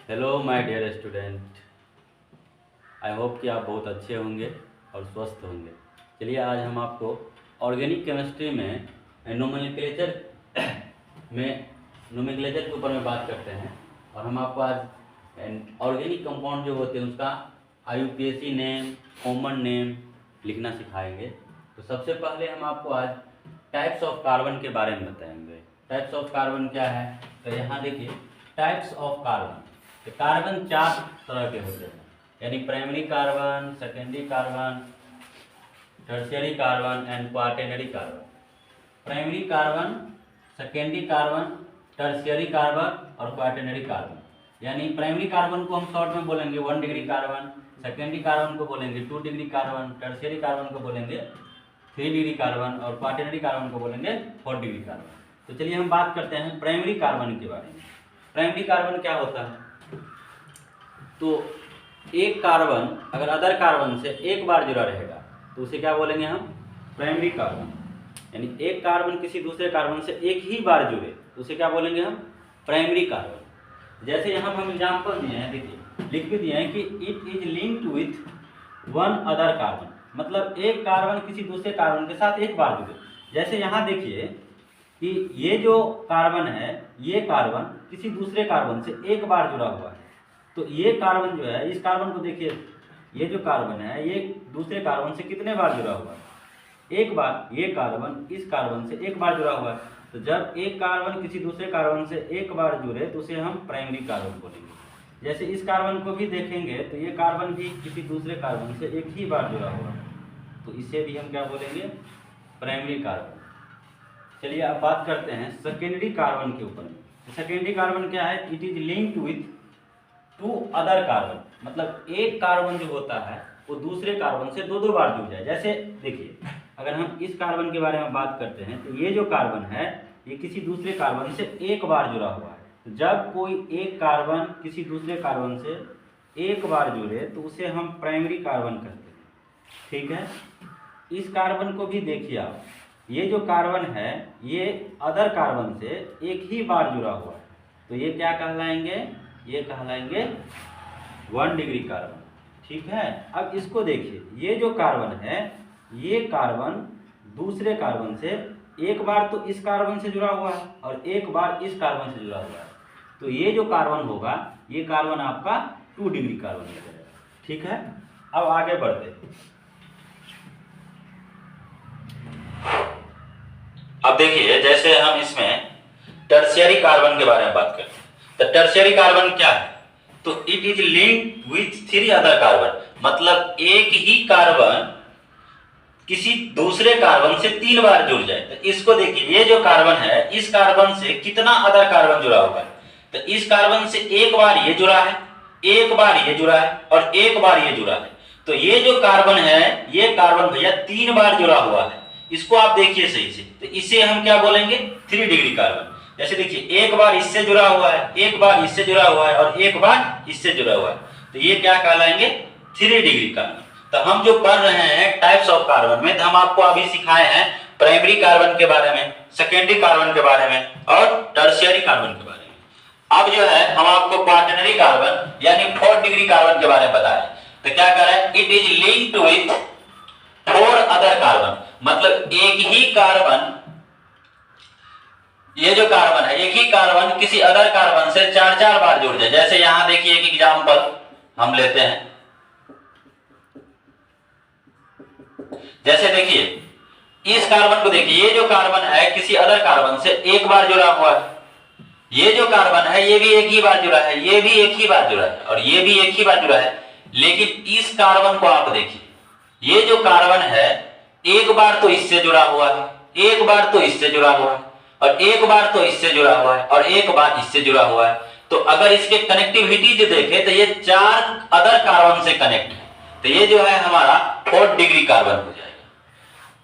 Hello my dear student. I hope कि आप बहुत अच्छे होंगे और स्वस्थ होंगे। चलिए आज हम आपको ऑर्गेनिक केमिस्ट्री में नोमेनक्लेचर के ऊपर में बात करते हैं। और हम आपको आज ऑर्गेनिक कंपाउंड जो होते हैं उसका IUPAC नेम, कॉमन नेम लिखना सिखाएंगे। तो सबसे पहले हम आपको आज टाइप्स ऑफ कार्बन के बारे में बताएंगे। टाइप्स ऑफ कार्बन क्या है, तो यहाँ देखिए टाइप्स ऑफ कार्बन। तो कार्बन 4 तरह के होते हैं, यानी primary carbon, secondary carbon, tertiary carbon and quaternary carbon. Primary carbon, secondary carbon, tertiary carbon और क्वाaternary कार्बन। यानी प्राइमरी कार्बन को हम शॉर्ट में बोलेंगे 1 डिग्री कार्बन, सेकेंडरी कार्बन को बोलेंगे 2 डिग्री कार्बन, टर्शियरी कार्बन को बोलेंगे 3 डिग्री कार्बन और क्वाaternary कार्बन को बोलेंगे 4 डिग्री कार्बन। तो चलिए हम बात करते हैं प्राइमरी कार्बन के बारे में। प्राइमरी कार्बन क्या होता है, तो एक कार्बन अगर अदर कार्बन से एक बार जुड़ा रहेगा तो उसे क्या बोलेंगे हम, प्राइमरी कार्बन। यानी एक कार्बन किसी दूसरे कार्बन से एक ही बार जुड़े तो उसे क्या बोलेंगे हम, प्राइमरी कार्बन। जैसे यहाँ हम एग्जाम्पल दिए हैं, देखिए लिख भी दिए हैं कि it is linked with 1 other carbon, मतलब एक कार्बन किसी दूसरे कार्बन के साथ एक बार जुड़े। जैसे यहाँ देखिए कि ये जो कार्बन है, ये कार्बन किसी दूसरे कार्बन से एक बार जुड़ा हुआ है। तो ये कार्बन जो है, इस कार्बन को देखिए, ये जो कार्बन है ये दूसरे कार्बन से कितने बार जुड़ा हुआ है, एक बार। ये कार्बन इस कार्बन से एक बार जुड़ा हुआ है। तो जब एक कार्बन किसी दूसरे कार्बन से एक बार जुड़े तो उसे हम प्राइमरी कार्बन बोलेंगे। जैसे इस कार्बन को भी देखेंगे तो ये कार्बन भी किसी दूसरे कार्बन से एक ही बार जुड़ा हुआ है, तो इसे भी हम क्या बोलेंगे, प्राइमरी कार्बन। चलिए अब बात करते हैं सेकेंडरी कार्बन के ऊपर में। सेकेंडरी कार्बन क्या है, it is linked with 2 other carbon, मतलब एक कार्बन जो होता है वो दूसरे कार्बन से 2 बार जुड़ जाए। जैसे देखिए अगर हम इस कार्बन के बारे में बात करते हैं तो ये जो कार्बन है ये किसी दूसरे कार्बन से एक बार जुड़ा हुआ है। तो जब कोई एक कार्बन किसी दूसरे कार्बन से एक बार जुड़े तो उसे हम प्राइमरी कार्बन कहते हैं, ठीक है। इस कार्बन को भी देखिए आप, ये जो कार्बन है ये अदर कार्बन से एक ही बार जुड़ा हुआ है, तो ये क्या कहलाएंगे, ये कहलाएंगे 1 डिग्री कार्बन, ठीक है। अब इसको देखिए, ये जो कार्बन है ये कार्बन दूसरे कार्बन से एक बार तो इस कार्बन से जुड़ा हुआ है और एक बार इस कार्बन से जुड़ा हुआ है। तो ये जो कार्बन होगा ये कार्बन आपका 2 डिग्री कार्बन हो जाएगा, ठीक है। अब आगे बढ़ते, अब देखिए जैसे हम इसमें टर्शियरी कार्बन के बारे में बात करते हैं। तो टर्शियरी कार्बन क्या है, तो it is linked with 3 other carbon, मतलब एक ही कार्बन किसी दूसरे कार्बन से 3 बार जुड़ जाए। तो इसको देखिए, ये जो कार्बन है इस कार्बन से कितना अदर कार्बन जुड़ा हुआ है, तो इस कार्बन से एक बार ये जुड़ा है, एक बार ये जुड़ा है और एक बार ये जुड़ा है। तो ये जो कार्बन है ये कार्बन भैया 3 बार जुड़ा हुआ है। इसको आप देखिए सही से, तो इसे हम क्या बोलेंगे, 3 डिग्री कार्बन। जैसे देखिए एक बार इससे जुड़ा हुआ है, एक बार इससे जुड़ा हुआ है और एक बार इससे जुड़ा हुआ है, तो ये क्या कहलाएंगे, 3 डिग्री कार्बन। तो हम जो पढ़ रहे हैं टाइप्स ऑफ कार्बन में, तो हम आपको अभी सिखाए हैं प्राइमरी कार्बन के बारे में, सेकेंडरी कार्बन के बारे में और टर्शियरी कार्बन के बारे में। अब जो है हम आपको क्वाaternary कार्बन यानी 4 डिग्री कार्बन के बारे में बताएं। तो क्या कह रहे हैं, it is linked with 4 other carbon, मतलब एक ही कार्बन, ये जो कार्बन है एक ही कार्बन किसी अदर कार्बन से 4 बार जुड़ जाए। जैसे यहां देखिए एक एग्जांपल हम लेते हैं, जैसे देखिए इस कार्बन को देखिए, ये जो कार्बन है किसी अदर कार्बन से एक बार जुड़ा हुआ है, ये जो कार्बन है ये भी एक ही बार जुड़ा है, ये भी एक ही बार जुड़ा है और ये भी एक ही बार जुड़ा है। लेकिन इस कार्बन को आप देखिए, ये जो कार्बन है एक बार तो इससे जुड़ा हुआ है, एक बार तो इससे जुड़ा हुआ है और एक बार तो इससे जुड़ा हुआ है और एक बार इससे जुड़ा हुआ है। तो अगर इसके कनेक्टिविटी जो देखें तो ये 4 अदर कार्बन से कनेक्ट है, तो ये जो है हमारा 4 डिग्री कार्बन हो जाएगा।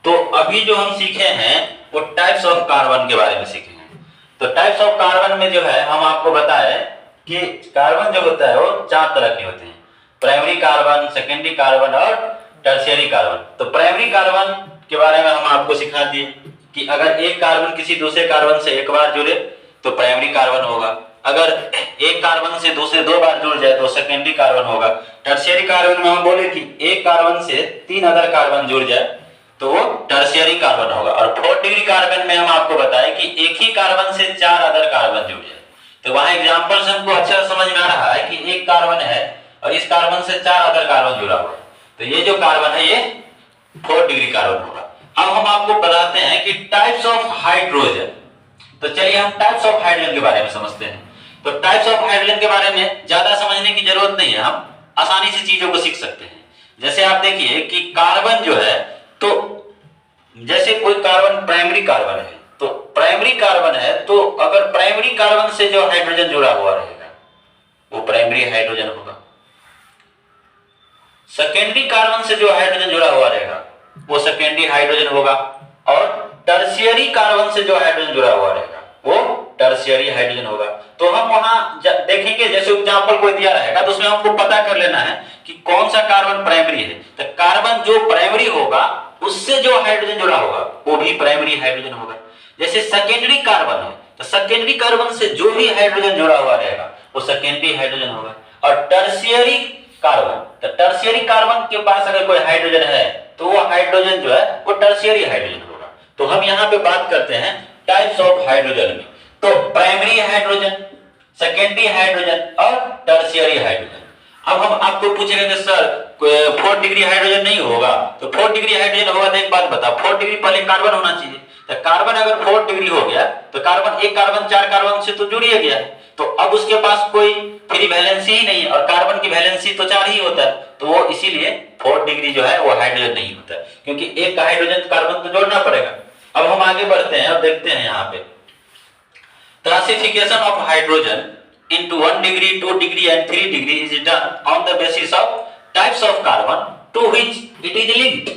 तो अभी जो हम सीखे हैं वो टाइप्स ऑफ कार्बन के बारे में सीखे हैं। तो टाइप्स ऑफ कार्बन में जो है हम आपको बताए कि कार्बन जो होता है वो 4 तरह के होते हैं, प्राइमरी कार्बन, सेकेंडरी कार्बन और टर्शियरी कार्बन। तो प्राइमरी कार्बन के बारे में हम आपको सिखा दिए कि अगर एक कार्बन किसी दूसरे कार्बन से एक बार जुड़े तो प्राइमरी कार्बन होगा, अगर एक कार्बन से दूसरे 2 बार जुड़ जाए तो सेकेंडरी कार्बन होगा। टर्शियरी कार्बन में हम बोले कि एक कार्बन से 3 अदर कार्बन जुड़ जाए तो वो टर्शियरी कार्बन होगा। और 4th डिग्री कार्बन में हम आपको बताएं कि एक ही कार्बन से 4 अदर कार्बन जुड़ जाए। तो वहां एग्जांपल से हमको अच्छा समझ में आ रहा है कि एक कार्बन है और इस कार्बन से 4 अदर कार्बन जुड़ा हुआ है, तो ये जो कार्बन है ये 4th डिग्री कार्बन होगा। अब हम आपको बताते हैं कि टाइप्स ऑफ हाइड्रोजन। तो चलिए हम टाइप्स ऑफ हाइड्रोजन के बारे में समझते हैं। तो टाइप्स ऑफ हाइड्रोजन के बारे में ज्यादा समझने की जरूरत नहीं है, हम आसानी से चीजों को सीख सकते हैं। जैसे आप देखिए कि कार्बन जो है, तो जैसे कोई कार्बन प्राइमरी कार्बन है, तो प्राइमरी कार्बन है तो अगर प्राइमरी कार्बन से जो हाइड्रोजन जुड़ा हुआ रहेगा वो प्राइमरी हाइड्रोजन होगा। सेकेंडरी कार्बन से जो हाइड्रोजन जुड़ा हुआ रहेगा वो सेकेंडरी हाइड्रोजन होगा। और टर्शियरी कार्बन से जो हाइड्रोजन जुड़ा हुआ रहेगा वो टर्शियरी हाइड्रोजन होगा। तो हम वहां देखेंगे, जैसे एग्जांपल कोई दिया रहेगा तो उसमें हमको पता कर लेना है कि कौन सा कार्बन प्राइमरी है। तो कार्बन जो प्राइमरी होगा उससे जो हाइड्रोजन जुड़ा होगा वो भी प्राइमरी हाइड्रोजन होगा। जैसे सेकेंडरी कार्बन है तो सेकेंडरी कार्बन से जो भी हाइड्रोजन जुड़ा हुआ रहेगा वो सेकेंडरी हाइड्रोजन होगा। और टर्शियरी कार्बन, तो टर्शियरी कार्बन के पास अगर कोई हाइड्रोजन है तो वो हाइड्रोजन जो है वो टर्शियरी हाइड्रोजन होगा। तो हम यहाँ पे बात करते हैं टाइप्स ऑफ हाइड्रोजन में। तो प्राइमरी हाइड्रोजन, सेकेंडरी हाइड्रोजन और टर्शियरी हाइड्रोजन। अब हम आपको पूछेंगे कि सर 4th डिग्री हाइड्रोजन नहीं होगा, तो 4th डिग्री हाइड्रोजन होगा तो एक बात बताओ, 4th डिग्री पहले कार्बन होना चाहिए। तो कार्बन अगर 4th डिग्री हो गया तो कार्बन एक कार्बन 4 कार्बन से तो जुड़ ही गया, तो अब उसके पास कोई फ्री वैलेंसी ही नहीं है और कार्बन की वैलेंसी तो 4 ही होता है, तो वो इसीलिए 4th डिग्री जो है वो हाइड्रोजन नहीं होता, क्योंकि एक हाइड्रोजन कार्बन तो जोड़ना पड़ेगा। अब हम आगे बढ़ते हैं और देखते हैं यहाँ पे classification of hydrogen into 1 degree, 2 degree and 3 degree is done on the basis of types of carbon to which it is linked,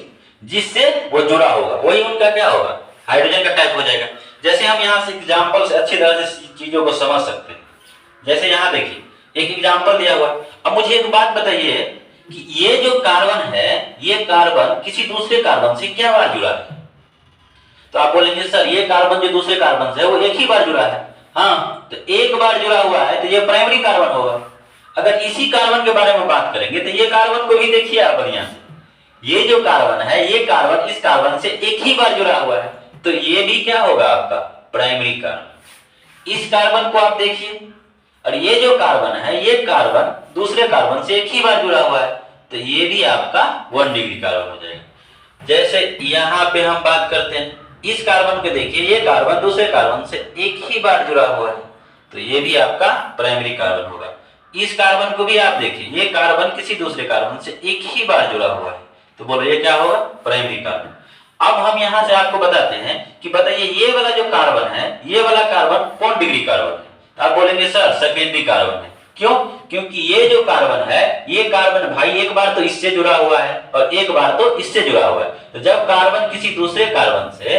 जिससे वो जुड़ा होगा वही उनका क्या होगा, हाइड्रोजन का टाइप हो जाएगा। जैसे हम यहाँ से एग्जांपल से अच्छी तरह से चीजों को समझ सकते हैं। जैसे यहाँ देखिए एक एग्जांपल दिया हुआ। अब मुझे एक बात बताइए कि ये जो कार्बन है ये कार्बन किसी दूसरे कार्बन से क्या बार जुड़ा है? तो आप बोलेंगे सर ये कार्बन जो दूसरे कार्बन से है वो एक ही बार जुड़ा है। हाँ, तो एक बार जुड़ा हुआ है तो ये प्राइमरी कार्बन होगा। अगर इसी कार्बन के बारे में बात करेंगे तो ये कार्बन को भी देखिए आप बढ़िया से, ये जो कार्बन है ये कार्बन इस कार्बन से एक ही बार जुड़ा हुआ है, तो ये भी क्या होगा आपका प्राइमरी कार्बन। इस कार्बन को आप देखिए और ये जो कार्बन है ये कार्बन दूसरे कार्बन से एक ही बार जुड़ा हुआ है, तो ये भी आपका 1 डिग्री कार्बन हो जाएगा। जैसे यहाँ पे हम बात करते हैं इस कार्बन को देखिए, ये कार्बन दूसरे कार्बन से एक ही बार जुड़ा हुआ है, तो ये भी आपका प्राइमरी कार्बन होगा। इस कार्बन को भी आप देखिए, ये कार्बन किसी दूसरे कार्बन से एक ही बार जुड़ा हुआ है, तो बोलो ये क्या होगा, प्राइमरी कार्बन। अब हम यहां से आपको बताते हैं कि बताइए ये वाला जो कार्बन है ये वाला कार्बन कौन डिग्री कार्बन है? आप बोलेंगे सर सेकेंडरी कार्बन है। क्यों? क्योंकि ये जो कार्बन है ये कार्बन भाई एक बार तो इससे जुड़ा हुआ है और एक बार तो इससे जुड़ा हुआ है, तो जब कार्बन किसी दूसरे कार्बन से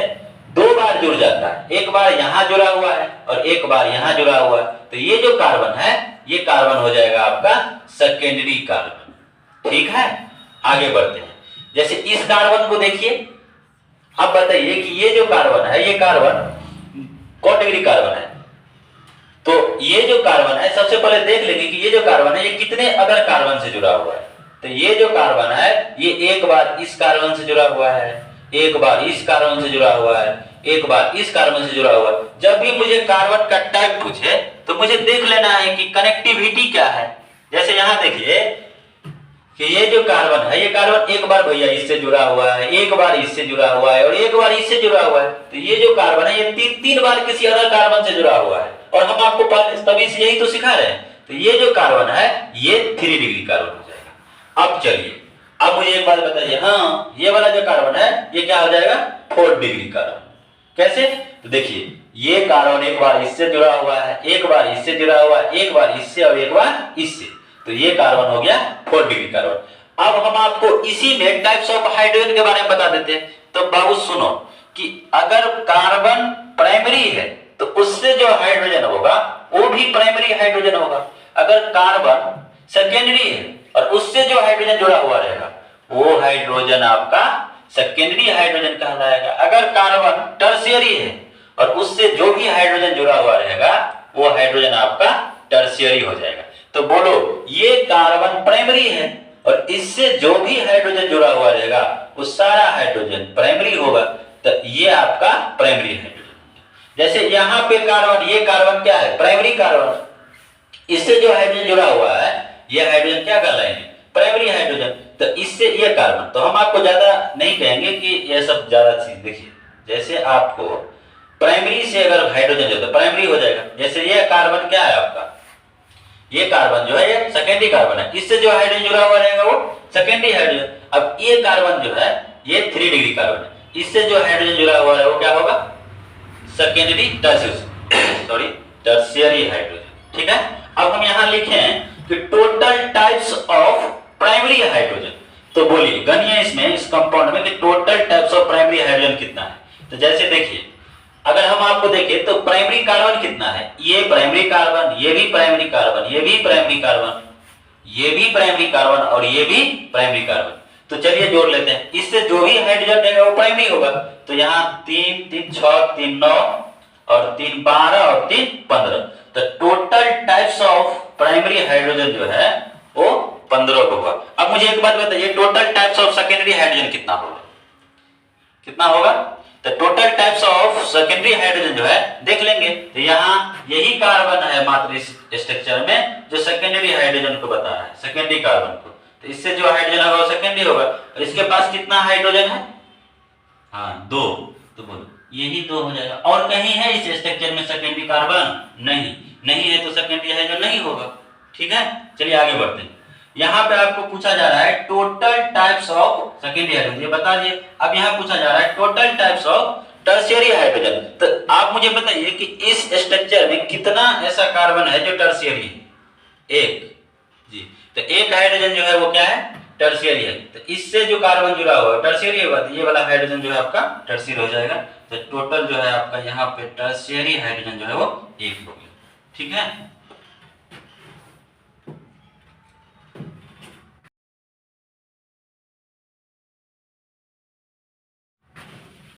2 बार जुड़ जाता है, एक बार यहां जुड़ा हुआ है और एक बार यहां जुड़ा हुआ है, तो ये जो कार्बन है ये कार्बन हो जाएगा आपका सेकेंडरी कार्बन। ठीक है, आगे बढ़ते हैं। जैसे इस कार्बन को देखिए, अब बताइए कि ये जो कार्बन है ये कार्बन कौन डिग्री कार्बन है? तो ये जो कार्बन है सबसे पहले देख लेंगे कि ये जो कार्बन है ये कितने अदर कार्बन से जुड़ा हुआ है। तो ये जो कार्बन है ये एक बार इस कार्बन से जुड़ा हुआ है, एक बार इस कार्बन से जुड़ा हुआ है, एक बार इस कार्बन से जुड़ा हुआ है। जब भी मुझे कार्बन का टाइप पूछे तो मुझे देख लेना है कि कनेक्टिविटी क्या है। जैसे यहाँ देखिए कि ये जो कार्बन है ये कार्बन एक बार भैया इससे जुड़ा हुआ है, एक बार इससे जुड़ा हुआ है और एक बार इससे जुड़ा हुआ है, तो ये जो कार्बन है ये 3 बार किसी अदर कार्बन से जुड़ा हुआ है और हम आपको तभी से यही तो सिखा रहे हैं। तो ये जो कार्बन है ये 3 डिग्री कार्बन हो जाएगा। अब चलिए अब मुझे एक बात बताइए, हाँ ये वाला जो कार्बन है ये क्या हो जाएगा, 4th डिग्री कार्बन। कैसे? तो देखिए ये कार्बन एक बार इससे जुड़ा हुआ है, एक बार इससे जुड़ा हुआ है, एक बार इससे और एक बार इससे, तो ये कार्बन हो गया 4th डिग्री कार्बन। अब हम आपको इसी में टाइप्स ऑफ हाइड्रोजन के बारे में बता देते हैं। तो बाबू सुनो कि अगर कार्बन प्राइमरी है तो उससे जो हाइड्रोजन होगा वो भी प्राइमरी हाइड्रोजन होगा। अगर कार्बन सेकेंडरी है और उससे जो हाइड्रोजन जुड़ा हुआ रहेगा वो हाइड्रोजन आपका सेकेंडरी हाइड्रोजन कहलाएगा। अगर कार्बन टर्शियरी है और उससे जो भी हाइड्रोजन जुड़ा हुआ रहेगा वो हाइड्रोजन आपका टर्शियरी हो जाएगा। तो बोलो ये कार्बन प्राइमरी है और इससे जो भी हाइड्रोजन जुड़ा हुआ रहेगा वो सारा हाइड्रोजन प्राइमरी होगा, तो ये आपका प्राइमरी हाइड्रोजन। जैसे यहाँ पे कार्बन, ये कार्बन क्या है? Primary carbon. इससे जो हाइड्रोजन जुड़ा हुआ है ये हाइड्रोजन क्या कहलाएंगे? Primary hydrogen. तो इससे ये कार्बन, तो हम आपको ज्यादा नहीं कहेंगे कि ये सब ज्यादा चीज। देखिए जैसे आपको प्राइमरी से अगर हाइड्रोजन जो तो प्राइमरी हो जाएगा। जैसे ये कार्बन क्या है आपका? ये कार्बन जो है ये सेकेंडरी कार्बन है, इससे जो हाइड्रोजन जुड़ा हुआ रहेगा वो सेकेंडरी हाइड्रोजन। अब ये कार्बन जो है ये 3 डिग्री कार्बन है, इससे जो हाइड्रोजन जुड़ा हुआ है वो क्या होगा? Secondary tertiary hydrogen. ठीक है। अब हम यहां लिखें कि total types of primary hydrogen. तो बोलिए गणिए इसमें, इस कंपाउंड में कि total types of primary hydrogen कितना है। तो जैसे देखिए अगर हम आपको देखें तो प्राइमरी कार्बन कितना है? ये प्राइमरी कार्बन, ये भी प्राइमरी कार्बन, ये भी प्राइमरी कार्बन, ये भी प्राइमरी कार्बन और ये भी प्राइमरी कार्बन। तो चलिए जोड़ लेते हैं, इससे जो भी हाइड्रोजन रहेगा वो प्राइमरी होगा। तो यहाँ 3 3 6 3 9 और 3 12 और 3 15। तो total types of primary hydrogen जो है वो 15 होगा। अब मुझे एक बात बताइए, total types of secondary hydrogen कितना होगा? कितना होगा? तो total types of secondary hydrogen जो है देख लेंगे। तो यहाँ यही कार्बन है मात्र इस स्ट्रक्चर में जो सेकेंडरी हाइड्रोजन को बता रहा है, सेकेंडरी कार्बन को। तो इससे जो हाइड्रोजन होगा वो सेकेंडरी होगा। और इसके पास कितना हाइड्रोजन है? हाँ 2। तो बोलो यही 2 हो जाएगा। और कहीं है इस स्ट्रक्चर में सेकेंडरी कार्बन? नहीं है, तो सेकेंडरी हाइड्रोजन नहीं होगा। ठीक है, चलिए आगे बढ़ते हैं। यहाँ पे आपको पूछा जा रहा है total types of secondary hydrogen, ये बता दिए। अब यहाँ पूछा जा रहा है total types of tertiary hydrogen. तो आप मुझे बताइए कि इस स्ट्रक्चर में कितना ऐसा कार्बन है जो टर्शियरी है? 1 जी। तो एक हाइड्रोजन जो है वो क्या है? टर्शियरी है। तो इससे जो कार्बन जुड़ा हुआ है टर्शियरी होगा, तो ये वाला हाइड्रोजन जो है आपका टर्शियरी हो जाएगा। तो टोटल जो है आपका यहाँ पे टर्शियरी हाइड्रोजन जो है वो 1 हो गया। ठीक है।